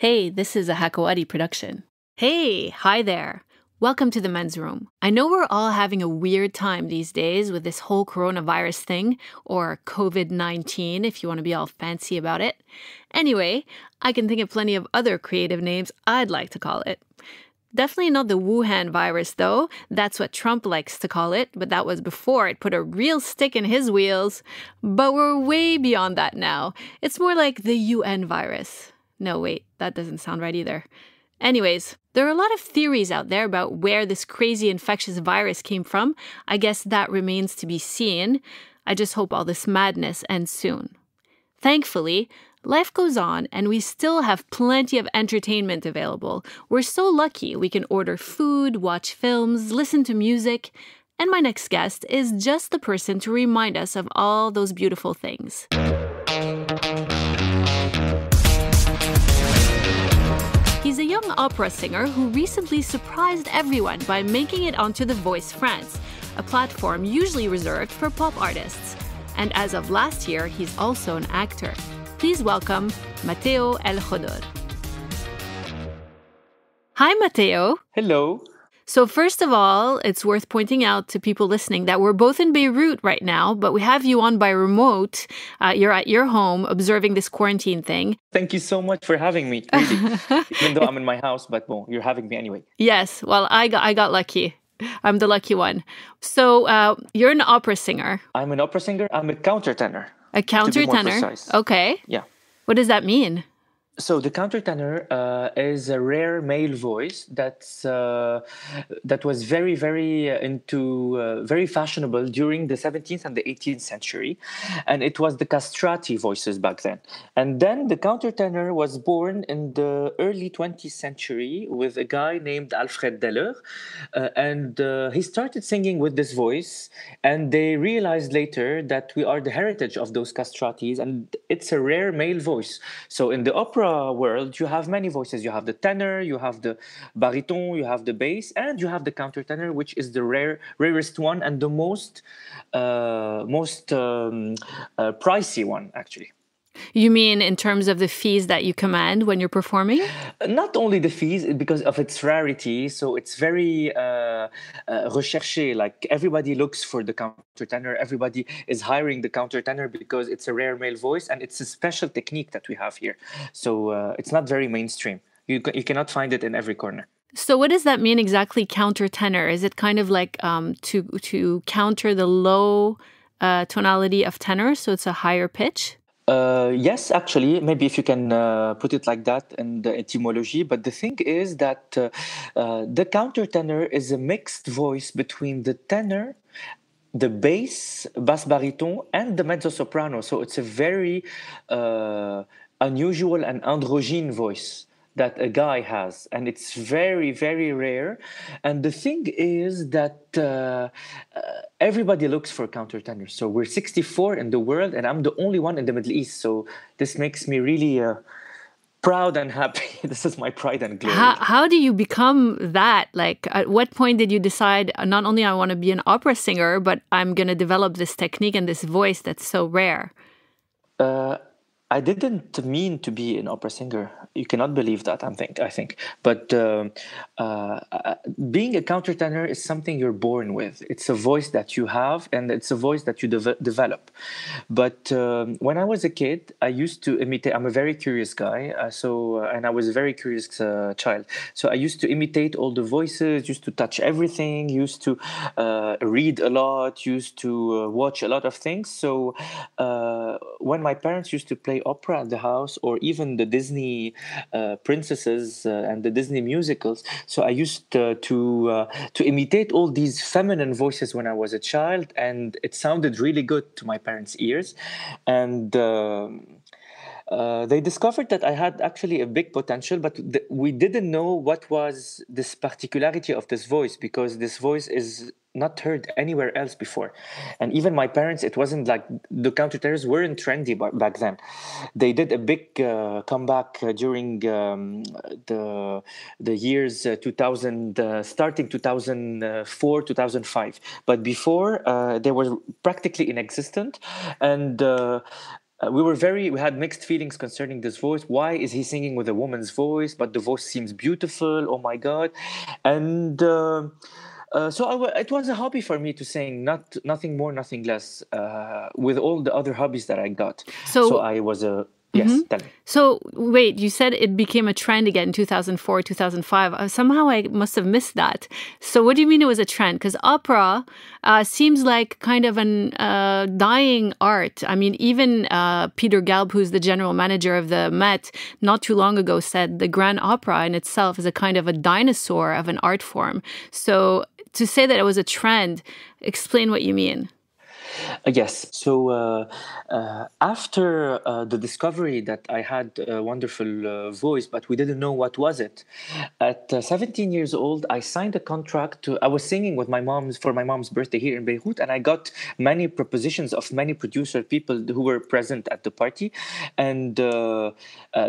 Hey, this is a Hakawati production. Hey, hi there. Welcome to the men's room. I know we're all having a weird time these days with this whole coronavirus thing, or COVID-19 if you want to be all fancy about it. Anyway, I can think of plenty of other creative names I'd like to call it. Definitely not the Wuhan virus, though. That's what Trump likes to call it, but that was before it put a real stick in his wheels. But we're way beyond that now. It's more like the UN virus. No, wait, that doesn't sound right either. Anyways, there are a lot of theories out there about where this crazy infectious virus came from. I guess that remains to be seen. I just hope all this madness ends soon. Thankfully, life goes on and we still have plenty of entertainment available. We're so lucky we can order food, watch films, listen to music. And my next guest is just the person to remind us of all those beautiful things. He's a young opera singer who recently surprised everyone by making it onto The Voice France, a platform usually reserved for pop artists. And as of last year, he's also an actor. Please welcome Matteo El Khodr. Hi, Matteo. Hello. So first of all, it's worth pointing out to people listening that we're both in Beirut right now, but we have you on by remote. You're at your home observing this quarantine thing. Thank you so much for having me, really. Even though I'm in my house, but well, you're having me anyway. Yes, well, I got lucky. I'm the lucky one. So you're an opera singer. I'm an opera singer. I'm a countertenor. A countertenor? To be more precise. Okay. Yeah. What does that mean? So the countertenor is a rare male voice that was very, very fashionable during the 17th and the 18th century, and it was the castrati voices back then. And then the countertenor was born in the early 20th century with a guy named Alfred Deller, and he started singing with this voice, and they realized later that we are the heritage of those castratis, and it's a rare male voice. So in the opera world, you have many voices. You have the tenor, you have the baritone, you have the bass, and you have the countertenor, which is the rarest one and the most pricey one, actually. You mean in terms of the fees that you command when you're performing? Not only the fees, because of its rarity. So it's very recherché. Like everybody looks for the countertenor. Everybody is hiring the countertenor because it's a rare male voice and it's a special technique that we have here. So it's not very mainstream. You cannot find it in every corner. So what does that mean exactly, countertenor? Is it kind of like to counter the low tonality of tenor, so it's a higher pitch? Yes, actually, maybe if you can put it like that in the etymology. But the thing is that the countertenor is a mixed voice between the tenor, the bass baritone, and the mezzo-soprano. So it's a very unusual and androgyne voice that a guy has, and it's very, very rare. And the thing is that everybody looks for countertenors. So we're 64 in the world, and I'm the only one in the Middle East. So this makes me really proud and happy. This is my pride and glory. How do you become that? Like, at what point did you decide, not only I want to be an opera singer, but I'm going to develop this technique and this voice that's so rare? I didn't mean to be an opera singer. You cannot believe that, I think. But being a countertenor is something you're born with. It's a voice that you have, and it's a voice that you develop. But when I was a kid, I used to imitate. I'm a very curious guy, and I was a very curious child. So I used to imitate all the voices, used to touch everything, used to read a lot, used to watch a lot of things. So when my parents used to play opera at the house, or even the Disney princesses and the Disney musicals, so I used to imitate all these feminine voices when I was a child, and it sounded really good to my parents' ears. And they discovered that I had actually a big potential, but we didn't know what was this particularity of this voice, because this voice is not heard anywhere else before. And even my parents, it wasn't like the countertenors weren't trendy back then. They did a big comeback during the years 2000, starting 2004, 2005. But before, they were practically inexistent. And we had mixed feelings concerning this voice. Why is he singing with a woman's voice, but the voice seems beautiful? Oh my God. And it was a hobby for me to sing, nothing more, nothing less, with all the other hobbies that I got. So So I was a, yes, tell me. So wait, you said it became a trend again in 2004, 2005. Somehow I must have missed that. So what do you mean it was a trend? Because opera seems like kind of an dying art. I mean, even Peter Galb, who's the general manager of the Met, not too long ago said the grand opera in itself is a kind of a dinosaur of an art form. So to say that it was a trend, explain what you mean. Yes. So after the discovery that I had a wonderful voice, but we didn't know what was it. At 17 years old, I signed a contract I was singing with for my mom's birthday here in Beirut, and I got many propositions of many producer people who were present at the party, and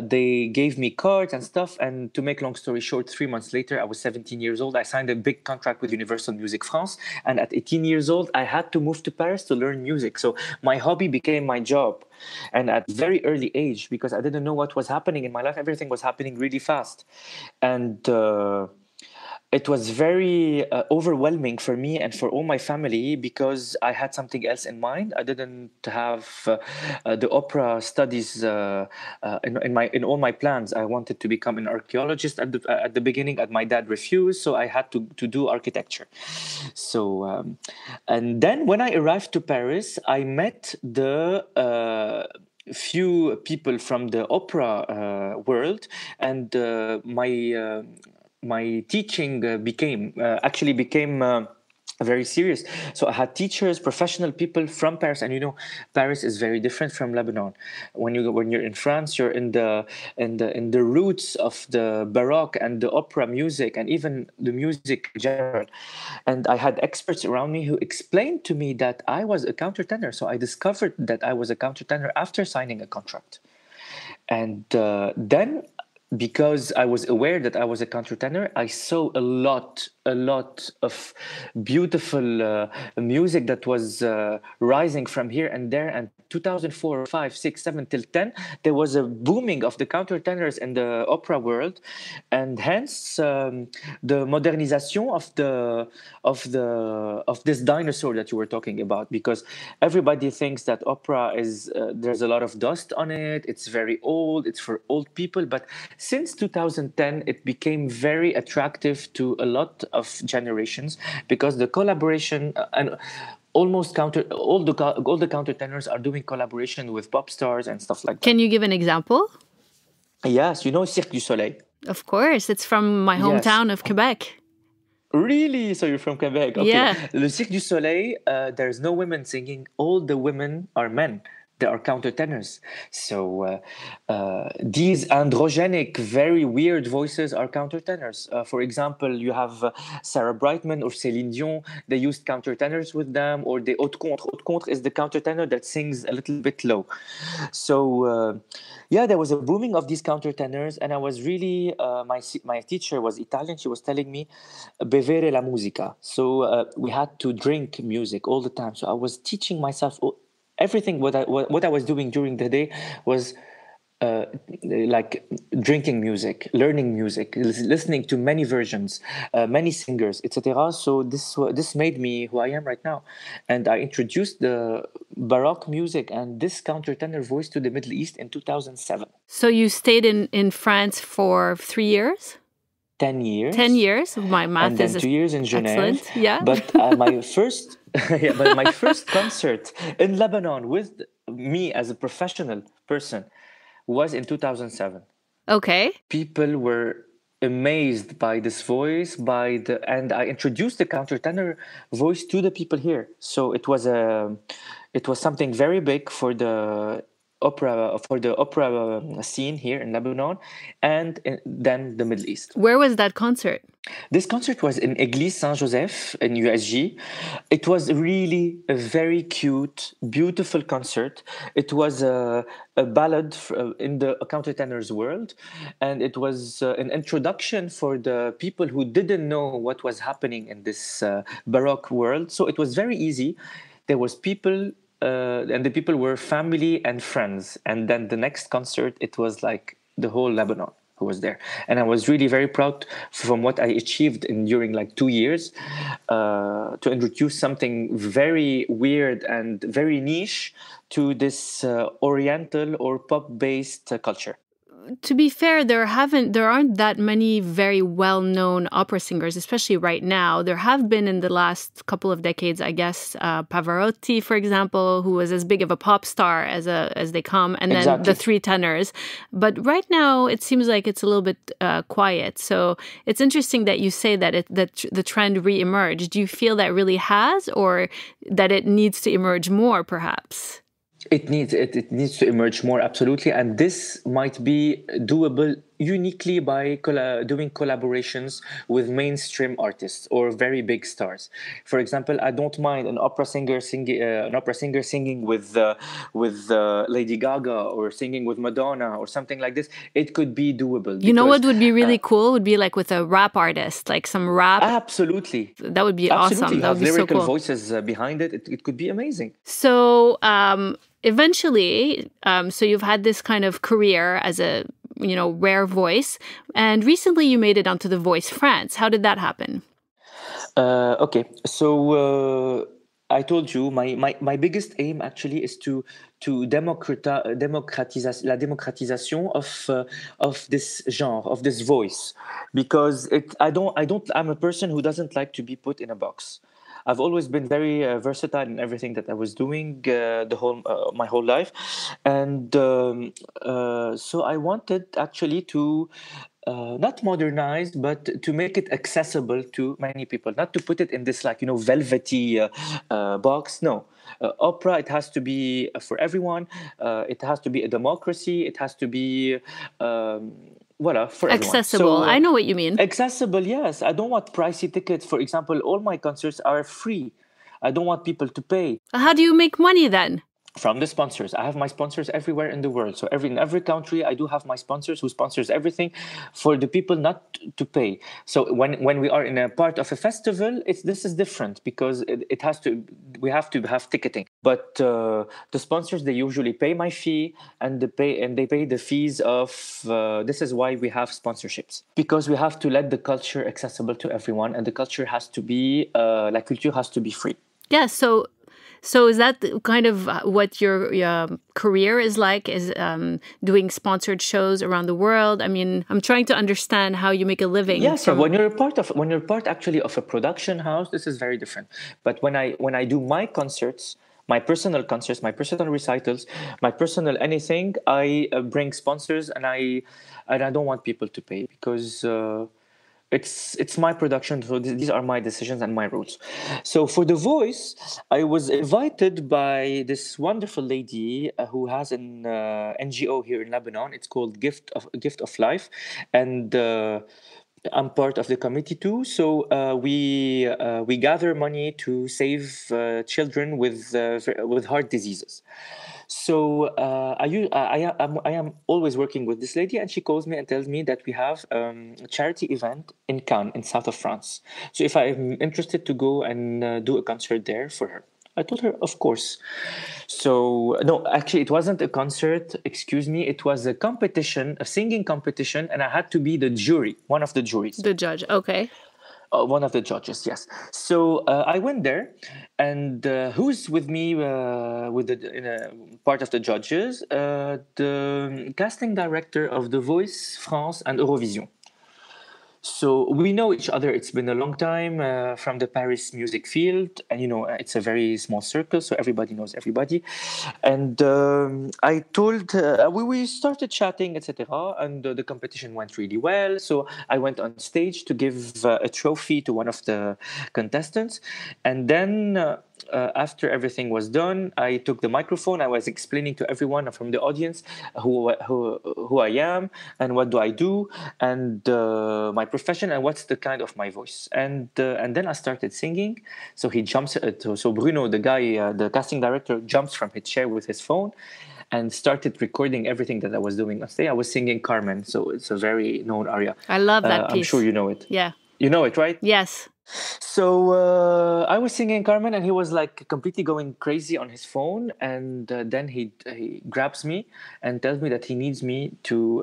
they gave me cards and stuff. And to make long story short, 3 months later, I was 17 years old. I signed a big contract with Universal Music France, and at 18 years old, I had to move to Paris to learn music. So my hobby became my job, and at very early age, because I didn't know what was happening in my life. Everything was happening really fast, and it was very overwhelming for me and for all my family, because I had something else in mind. I didn't have the opera studies in all my plans. I wanted to become an archaeologist at the beginning, and my dad refused, so I had to do architecture. So and then when I arrived to Paris, I met the few people from the opera world, and my teaching actually became very serious. So I had teachers, professional people from Paris, and Paris is very different from Lebanon. When you're in France, you're in the roots of the Baroque and the opera music, and even the music in general. And I had experts around me who explained to me that I was a countertenor. So I discovered that I was a countertenor after signing a contract. And then, because I was aware that I was a countertenor, I saw a lot of beautiful music that was rising from here and there. And 2004, 5, 6, 7 till 10, there was a booming of the countertenors in the opera world, and hence the modernization of this dinosaur that you were talking about. Because everybody thinks that opera is there's a lot of dust on it. It's very old. It's for old people. But since 2010, it became very attractive to a lot of generations, because the collaboration and all the countertenors are doing collaboration with pop stars and stuff like that. Can you give an example? Yes, you know Cirque du Soleil. Of course, it's from my hometown of Quebec. Really? So you're from Quebec? Okay. Yeah. Le Cirque du Soleil, there's no women singing. All the women are men. They are countertenors. So these androgenic, very weird voices are countertenors. For example, you have Sarah Brightman or Céline Dion. They used countertenors with them, or the haute contre. Haute contre is the countertenor that sings a little bit low. So there was a booming of these countertenors, and I was really my teacher was Italian. She was telling me bevere la musica. So we had to drink music all the time. So I was teaching myself everything. What I was doing during the day was like drinking music, learning music, listening to many versions, many singers, etc. So this made me who I am right now, and I introduced the Baroque music and this countertenor voice to the Middle East in 2007. So you stayed in France for 3 years? 10 years. 10 years. My math and then is 2 years in Genève. Excellent. Yeah. But my first concert in Lebanon with me as a professional person was in 2007. Okay. People were amazed by this voice, and I introduced the countertenor voice to the people here. So it was something very big for the opera scene here in Lebanon, and then the Middle East. Where was that concert? This concert was in Église Saint-Joseph in USG. It was really a very cute, beautiful concert. It was a ballad in the countertenor's world, and it was an introduction for the people who didn't know what was happening in this Baroque world. So it was very easy. There was people and the people were family and friends. And then the next concert, it was like the whole Lebanon who was there, and I was really very proud from what I achieved in during like 2 years, to introduce something very weird and very niche to this Oriental or pop-based culture. To be fair, there aren't that many very well-known opera singers, especially right now. There have been in the last couple of decades, I guess, Pavarotti, for example, who was as big of a pop star as they come, and then the Exactly. three tenors. But right now, it seems like it's a little bit quiet. So it's interesting that you say that that the trend re-emerged. Do you feel that really has, or that it needs to emerge more, perhaps? It needs to emerge more, absolutely, and this might be doable uniquely by doing collaborations with mainstream artists or very big stars. For example, I don't mind an opera singer singing with Lady Gaga, or singing with Madonna or something like this. It could be doable. You know Because what would be really cool would be like with a rap artist, like some rap. absolutely, That would be absolutely, awesome. you That would have be so lyrical cool. voices behind it. It could be amazing. So eventually, so you've had this kind of career as a rare voice, and recently you made it onto The Voice France. How did that happen? Okay, so I told you my biggest aim actually is to la démocratisation of this genre, of this voice, because I'm a person who doesn't like to be put in a box. I've always been very versatile in everything that I was doing, the whole my whole life, and so I wanted actually to not modernize, but to make it accessible to many people, not to put it in this like velvety box. No, opera, it has to be for everyone. It has to be a democracy. It has to be voila, for everyone. Accessible. I know what you mean. Accessible, yes. I don't want pricey tickets. For example, all my concerts are free. I don't want people to pay. How do you make money then? From the sponsors. I have my sponsors everywhere in the world. So in every country, I do have my sponsors who sponsors everything, for the people not to pay. So when we are in a part of a festival, this is different, because it has to, we have to have ticketing. But the sponsors, they usually pay my fee, and they pay the fees of. This is why we have sponsorships, because we have to let the culture accessible to everyone, and the culture has to be la culture has to be free. Yeah. So is that kind of what your career is like? Is doing sponsored shows around the world? I mean, I'm trying to understand how you make a living. Yes, when you're part actually of a production house, this is very different. But when I do my concerts, my personal concerts, my personal recitals, my personal anything, I bring sponsors, and I don't want people to pay, because. It's my production, so these are my decisions and my rules. So for The Voice, I was invited by this wonderful lady who has an NGO here in Lebanon. It's called Gift of Life, and I'm part of the committee too. So we gather money to save children with heart diseases. So I am always working with this lady, and she calls me and tells me that we have a charity event in Cannes, in south of France. So if I'm interested to go and do a concert there for her. I told her, of course. So no, actually, it wasn't a concert. Excuse me, it was a competition, a singing competition, and I had to be the jury, one of the juries. The judge, okay. One of the judges, yes. So I went there, and who's with me in a part of the judges? The casting director of The Voice France and Eurovision. So we know each other. It's been a long time from the Paris music field, and it's a very small circle, so everybody knows everybody. And I told we started chatting, etc. And the competition went really well. So I went on stage to give a trophy to one of the contestants, and then. After everything was done, I took the microphone. I was explaining to everyone from the audience who I am, and what do I do, and my profession, and what's the kind of my voice. And then I started singing. So he jumps. So Bruno, the guy, the casting director, jumps from his chair with his phone and started recording everything that I was doing on stage. I was singing Carmen, so it's a very known aria. I love that piece. I'm sure you know it. Yeah. You know it, right? Yes. So I was singing Carmen, and he was like completely going crazy on his phone. And then he grabs me and tells me that he needs me to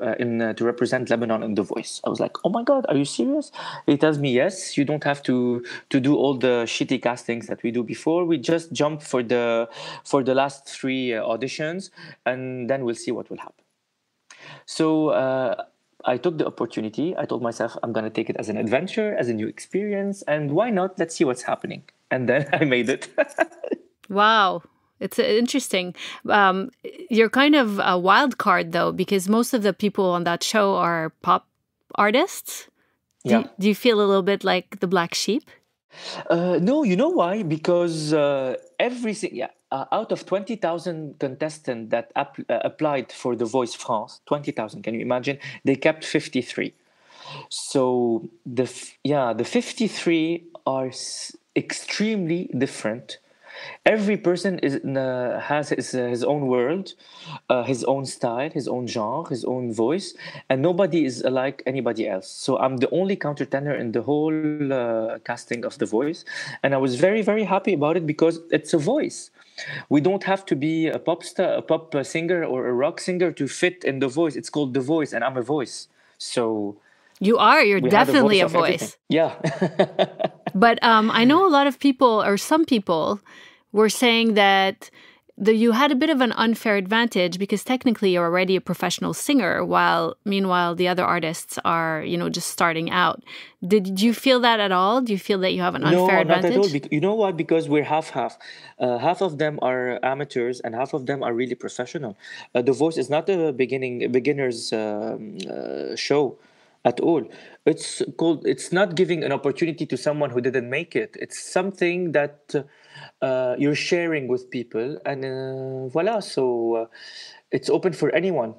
represent Lebanon in The Voice. I was like, oh my God, are you serious? He tells me, yes, you don't have to do all the shitty castings that we do before. We just jump for the last three auditions, and then we'll see what will happen. So I took the opportunity. I told myself I'm going to take it as an adventure, as a new experience, and why not? Let's see what's happening. And then I made it. Wow. It's interesting. You're kind of a wild card, though, because most of the people on that show are pop artists. Yeah. Do you feel a little bit like the black sheep? No, you know why? Because out of 20,000 contestants that applied for The Voice France, 20,000, can you imagine? They kept 53. So the 53 are extremely different. Every person has his own world, his own style, his own genre, his own voice, and nobody is like anybody else. So I'm the only countertenor in the whole casting of The Voice, and I was very, very happy about it because it's a voice. We don't have to be a pop star, a pop singer, or a rock singer to fit in The Voice. It's called The Voice, and I'm a voice. So You are. You're we had a definitely voice a of everything. voice. Yeah. But I know a lot of people, or some people, were saying that you had a bit of an unfair advantage because technically you're already a professional singer, while meanwhile the other artists are, just starting out. Did you feel that at all? Do you feel that you have an unfair No, not at all. advantage? You know why? Because we're half-half. Half of them are amateurs, and half of them are really professional. The Voice is not a beginner's show at all. It's not giving an opportunity to someone who didn't make it. It's something that you're sharing with people, and voila. So it's open for anyone.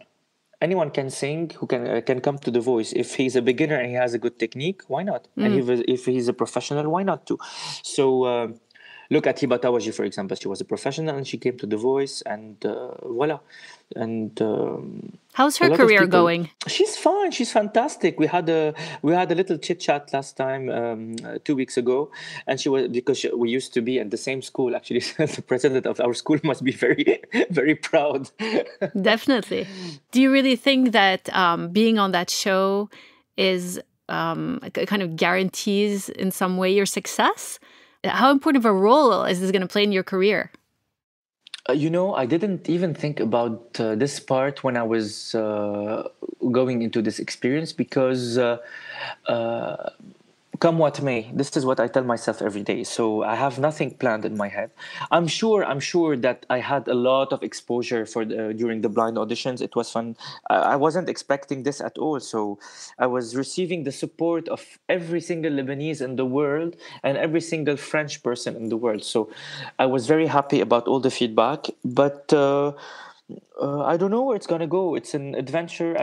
Anyone can sing who can come to The Voice. If he's a beginner and he has a good technique, why not? And if he's a professional, why not too? So look at Hiba Tawaji, for example. She was a professional and she came to The Voice, and voila. And How's a her lot of career people. going? She's fine. She's fantastic. We had a little chit chat last time, 2 weeks ago, and we used to be at the same school. Actually, the president of our school must be very very proud. Definitely. Do you really think that being on that show is kind of guarantees in some way your success? How important of a role is this going to play in your career? I didn't even think about this part when I was going into this experience because come what may, this is what I tell myself every day. So I have nothing planned in my head. I'm sure that I had a lot of exposure during the blind auditions. It was fun. I wasn't expecting this at all. So I was receiving the support of every single Lebanese in the world and every single French person in the world. So I was very happy about all the feedback. But I don't know where it's gonna go. It's an adventure.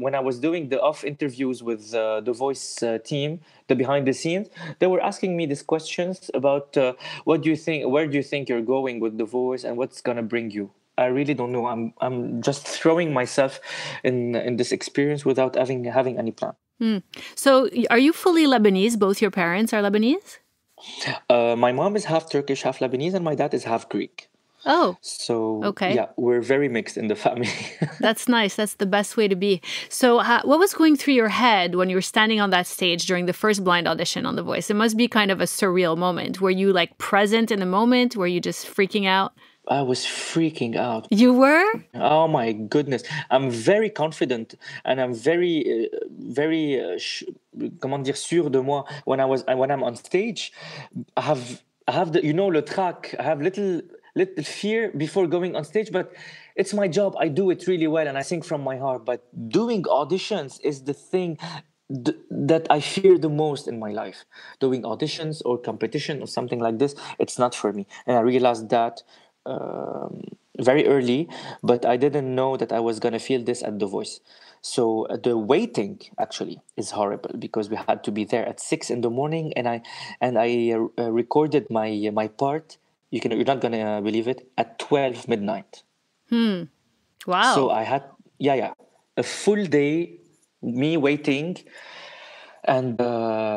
When I was doing the off interviews with the Voice team, the behind the scenes, they were asking me these questions about what do you think, where do you think you're going with the Voice, and what's gonna bring you. I really don't know. I'm just throwing myself in this experience without having any plan. So, are you fully Lebanese? Both your parents are Lebanese? My mom is half Turkish, half Lebanese, and my dad is half Greek. Oh, So okay. yeah, we're very mixed in the family. That's nice. That's the best way to be. So, what was going through your head when you were standing on that stage during the first blind audition on The Voice? It must be kind of a surreal moment. Were you like present in the moment? Were you just freaking out? I was freaking out. You were? Oh my goodness. I'm very confident and I'm comment dire, sûr de moi when I'm on stage. I have le track. I have little fear before going on stage, but it's my job. I do it really well and I sing from my heart. But doing auditions is the thing that I fear the most in my life. Doing auditions or competition or something like this, it's not for me. And I realized that very early, but I didn't know that I was gonna feel this at The Voice. So the waiting actually is horrible because we had to be there at 6 in the morning, and I recorded my part. You're not gonna believe it, at 12 midnight. So Wow. I had, yeah, a full day, me waiting. and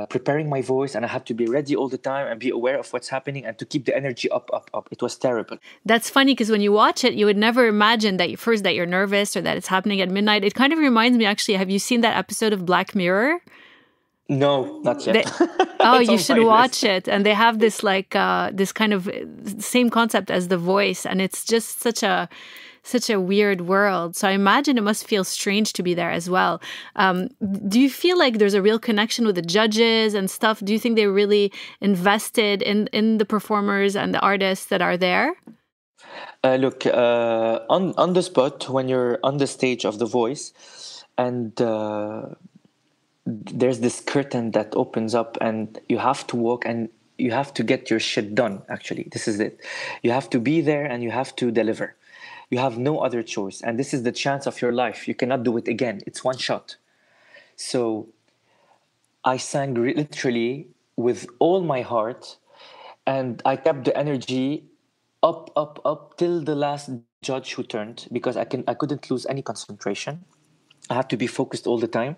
preparing my voice, and I had to be ready all the time and be aware of what's happening and to keep the energy up, up, up. It was terrible. That's funny because when you watch it, you would never imagine that first that you're nervous or that it's happening at midnight. It kind of reminds me, actually, have you seen that episode of Black Mirror? No, not yet. Oh, It's you on should my watch list. it. And they have this this kind of same concept as The Voice, and it's just such a weird world. So I imagine it must feel strange to be there as well. Do you feel like there's a real connection with the judges and stuff? Do you think they're really invested in the performers and the artists that are there? Look, on the spot, when you're on the stage of The Voice, and there's this curtain that opens up, and you have to walk, and you have to get your shit done. Actually, this is it. You have to be there, and you have to deliver. You have no other choice, and this is the chance of your life. You cannot do it again. It's one shot. So I sang literally with all my heart, and I kept the energy up, up, up till the last judge who turned, because I couldn't lose any concentration. I had to be focused all the time,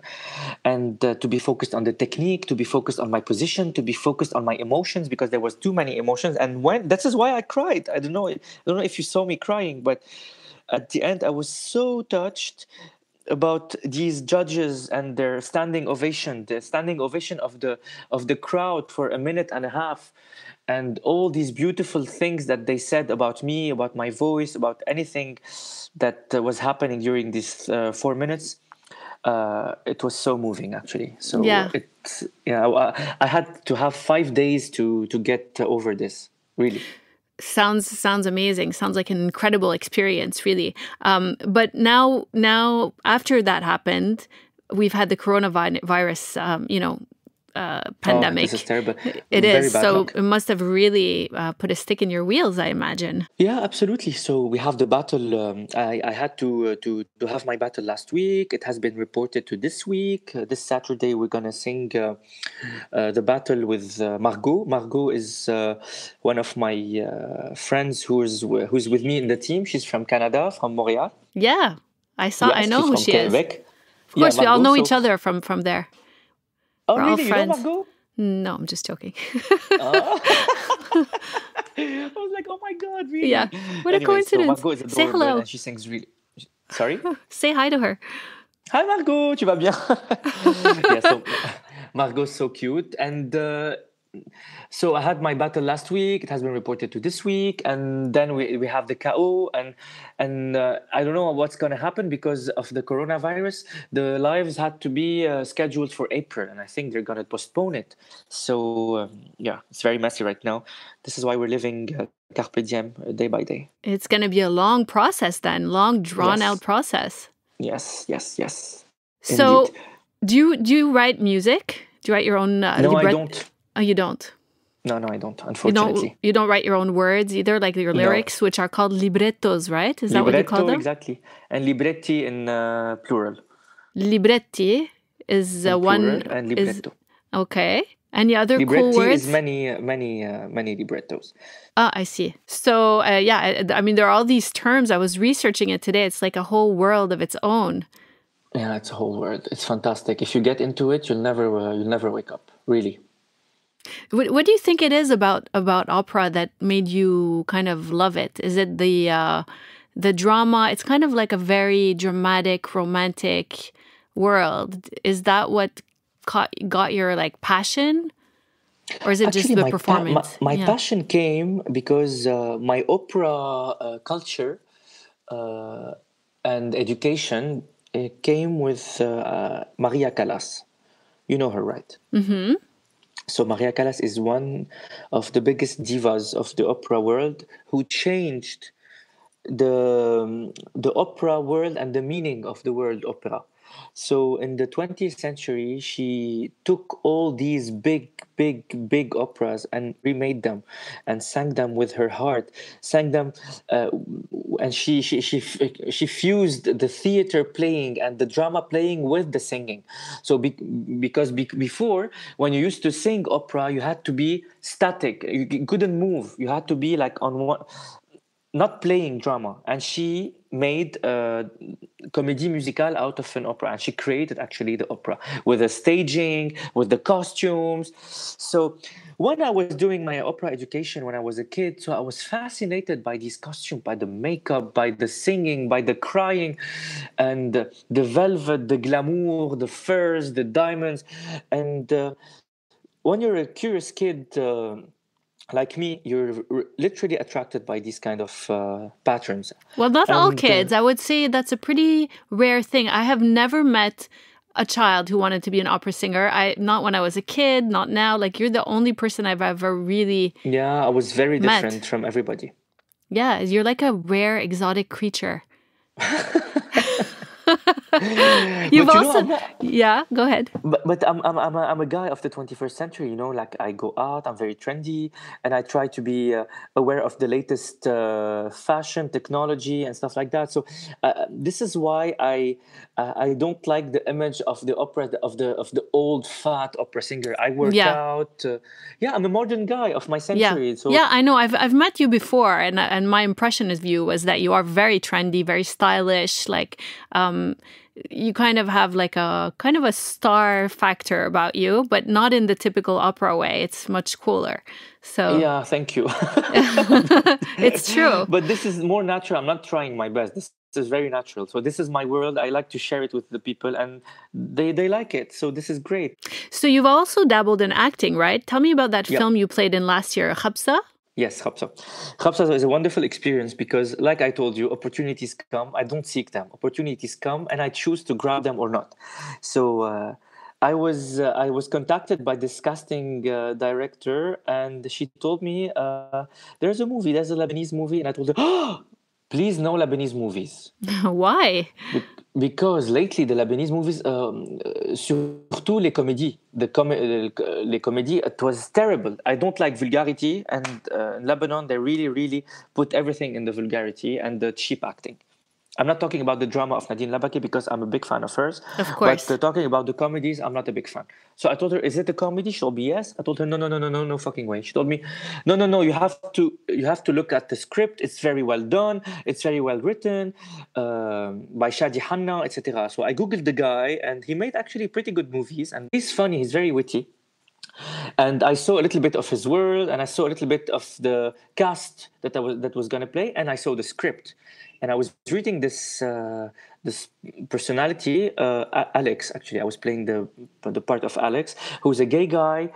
and to be focused on the technique, to be focused on my position, to be focused on my emotions, because there was too many emotions. And when this is why I cried. I don't know if you saw me crying, but at the end I was so touched about these judges and their standing ovation, the standing ovation of the crowd for a minute and a half, and all these beautiful things that they said about me, about my voice, about anything that was happening during these 4 minutes. It was so moving, actually. So Yeah. I had to have 5 days to get over this, really. Sounds amazing. Sounds like an incredible experience, really. But now after that happened, we've had the coronavirus, Oh, this pandemic. is terrible. It Very is. bad So luck. it must have really put a stick in your wheels, I imagine. Yeah, absolutely. So we have the battle. I had to have my battle last week. It has been reported to this week. This Saturday, we're gonna sing the battle with Margot. Margot is one of my friends who's with me in the team. She's from Canada, from Montreal. Yeah, I Yes, know she's who from she is. Quebec. Of Yeah, course, we all Margot. know So, each other from there. oh We're all really? You know friends. Margot? No, I'm just joking. Uh, I was like, oh my God, Yeah, really? what a Anyway, so coincidence. Margot is Say adorable, hello. and she sings really. Sorry? Say hi to her. Hi Margot, tu vas bien? Yeah, so Margot's so cute. And so I had my battle last week. It has been reported to this week. And then we have the KO. And I don't know what's going to happen because of the coronavirus. The lives had to be scheduled for April. And I think they're going to postpone it. So yeah, it's very messy right now. This is why we're living carpe diem, day by day. It's going to be a long process then, long drawn out Yes, process. yes, yes, yes. Indeed. So, do you write music? Do you write your own No, I libret? don't. Oh, you don't. No, I don't, You don't. unfortunately. You don't write your own words either, like your No. lyrics, which are called librettos, right? Is that what you call Libretto, them? exactly. And libretti in plural. Libretti is In one plural and is libretto. okay. Any other cool Libretti is words? many librettos. Ah, I see. So, yeah, I mean, there are all these terms. I was researching it today. It's like a whole world of its own. Yeah, it's a whole world. It's fantastic. If you get into it, you'll never wake up. Really. What do you think it is about opera that made you kind of love it? Is it the drama? It's kind of like a very dramatic, romantic world. Is that what got your like passion, or is it just Actually, the performance? my Yeah. passion came because my opera culture uh, and education came with Maria Callas. You know her, right? Mm-hmm. So Maria Callas is one of the biggest divas of the opera world who changed the opera world and the meaning of the word opera. So in the 20th century, she took all these big operas and remade them, and sang them with her heart. Sang them, and she fused the theater playing and the drama playing with the singing. So because before, when you used to sing opera, you had to be static. You couldn't move. You had to be like on one not playing drama, and she made a comédie musicale out of an opera, and she created actually the opera with the staging, with the costumes. So when I was doing my opera education when I was a kid, so I was fascinated by these costumes, by the makeup, by the singing, by the crying, and the velvet, the glamour, the furs, the diamonds. And when you're a curious kid like me, you're literally attracted by these kind of patterns. Well, not all And kids. I would say that's a pretty rare thing. I have never met a child who wanted to be an opera singer. Not when I was a kid, not now. Like, you're the only person I've ever really yeah, I was very met. different from everybody. Yeah, you're like a rare exotic creature. You've also, yeah, go ahead. But I'm a guy of the 21st century, you know, like I go out, I'm very trendy, and I try to be aware of the latest fashion, technology, and stuff like that. So this is why I don't like the image of the opera of the old fat opera singer. I work out. I'm a modern guy of my century. Yeah, so yeah, I know. I've met you before, and my impression of you was that you are very trendy, very stylish, like. You kind of have like a kind of a star factor about you, but not in the typical opera way. It's much cooler. So yeah, thank you. It's true. But this is more natural. I'm not trying my best. This is very natural. So this is my world. I like to share it with the people, and they like it. So this is great. So you've also dabbled in acting, right? Tell me about that film you played in last year, Khabsa. Yes, Khabsa. Khabsa is a wonderful experience because, like I told you, opportunities come. I don't seek them. Opportunities come, and I choose to grab them or not. So I was contacted by this casting director, and she told me there's a movie, there's a Lebanese movie, and I told her, oh, please no Lebanese movies. Why? Because lately the Lebanese movies, surtout les comédies, les comédies, it was terrible. I don't like vulgarity, and in Lebanon they really, really put everything in the vulgarity and the cheap acting. I'm not talking about the drama of Nadine Labaki because I'm a big fan of hers. Of course. But talking about the comedies, I'm not a big fan. So I told her, is it a comedy? She told me yes. I told her, no fucking way. She told me, no, you have to look at the script. It's very well done. It's very well written by Shadi Hanna, etc. So I Googled the guy, and he made actually pretty good movies. And he's funny. He's very witty. And I saw a little bit of his world, and I saw a little bit of the cast that was going to play, and I saw the script. And I was reading this personality, Alex. Actually, I was playing the part of Alex, who's a gay guy,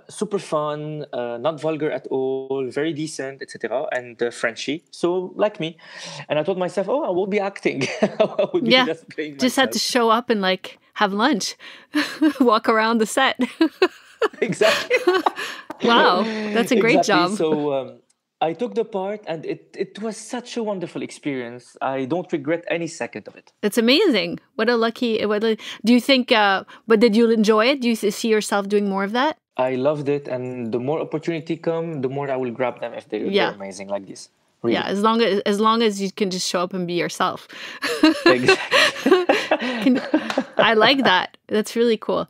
super fun, not vulgar at all, very decent, etc. And Frenchy, so like me. And I told myself, oh, I will be acting. I would be just playing myself. Just had to show up and like have lunch, walk around the set. Exactly. Wow, that's a great job. So I took the part, and it was such a wonderful experience. I don't regret any second of it. It's amazing. Do you think, but did you enjoy it? Do you see yourself doing more of that? I loved it, and the more opportunity come, the more I will grab them if they're amazing like this. Really. Yeah, as long as you can just show up and be yourself. Exactly. I like that. That's really cool.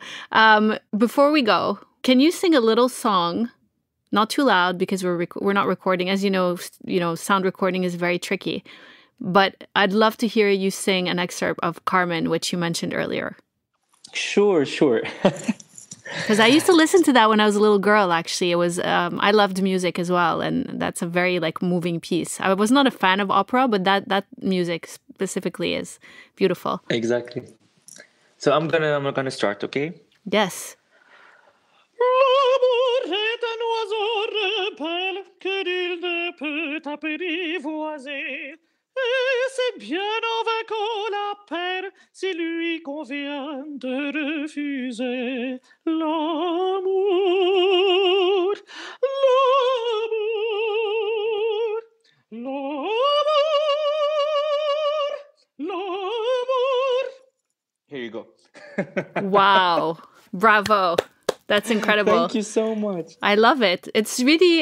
Before we go, can you sing a little song? Not too loud because we're not recording. As you know, sound recording is very tricky. But I'd love to hear you sing an excerpt of Carmen, which you mentioned earlier. Sure. Because I used to listen to that when I was a little girl. Actually, it was I loved music as well, and that's a very like moving piece. I was not a fan of opera, but that music specifically is beautiful. Exactly. So I'm gonna start. Okay. Yes. L'amour est un oiseau rebelle que nul ne peut apprivoiser. Et c'est bien en vainquant la peine s'il lui convient de refuser l'amour. Here you go. Wow. Bravo. That's incredible. Thank you so much. I love it. It's really,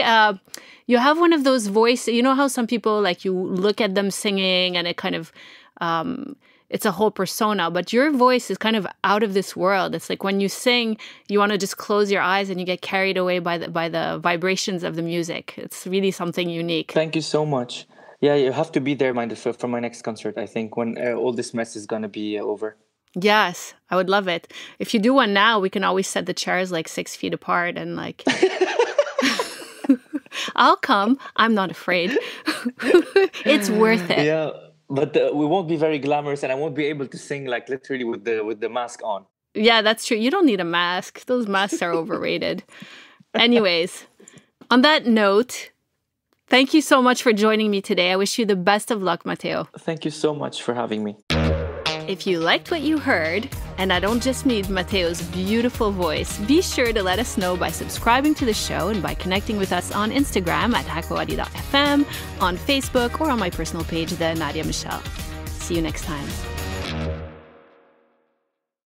you have one of those voices, you know how some people, like you look at them singing and it kind of, it's a whole persona, but your voice is kind of out of this world. It's like when you sing, you want to just close your eyes and you get carried away by the vibrations of the music. It's really something unique. Thank you so much. Yeah, you have to be there for my next concert, I think, when all this mess is going to be over. Yes, I would love it. If you do one now, we can always set the chairs like 6 feet apart and like... I'll come. I'm not afraid. It's worth it. Yeah, but we won't be very glamorous, and I won't be able to sing like literally with the mask on. Yeah, that's true. You don't need a mask. Those masks are overrated. Anyways, on that note, thank you so much for joining me today. I wish you the best of luck, Matteo. Thank you so much for having me. If you liked what you heard, and I don't just mean Matteo's beautiful voice, be sure to let us know by subscribing to the show and by connecting with us on Instagram at hakoadi.fm, on Facebook, or on my personal page, The Nadia Michelle. See you next time.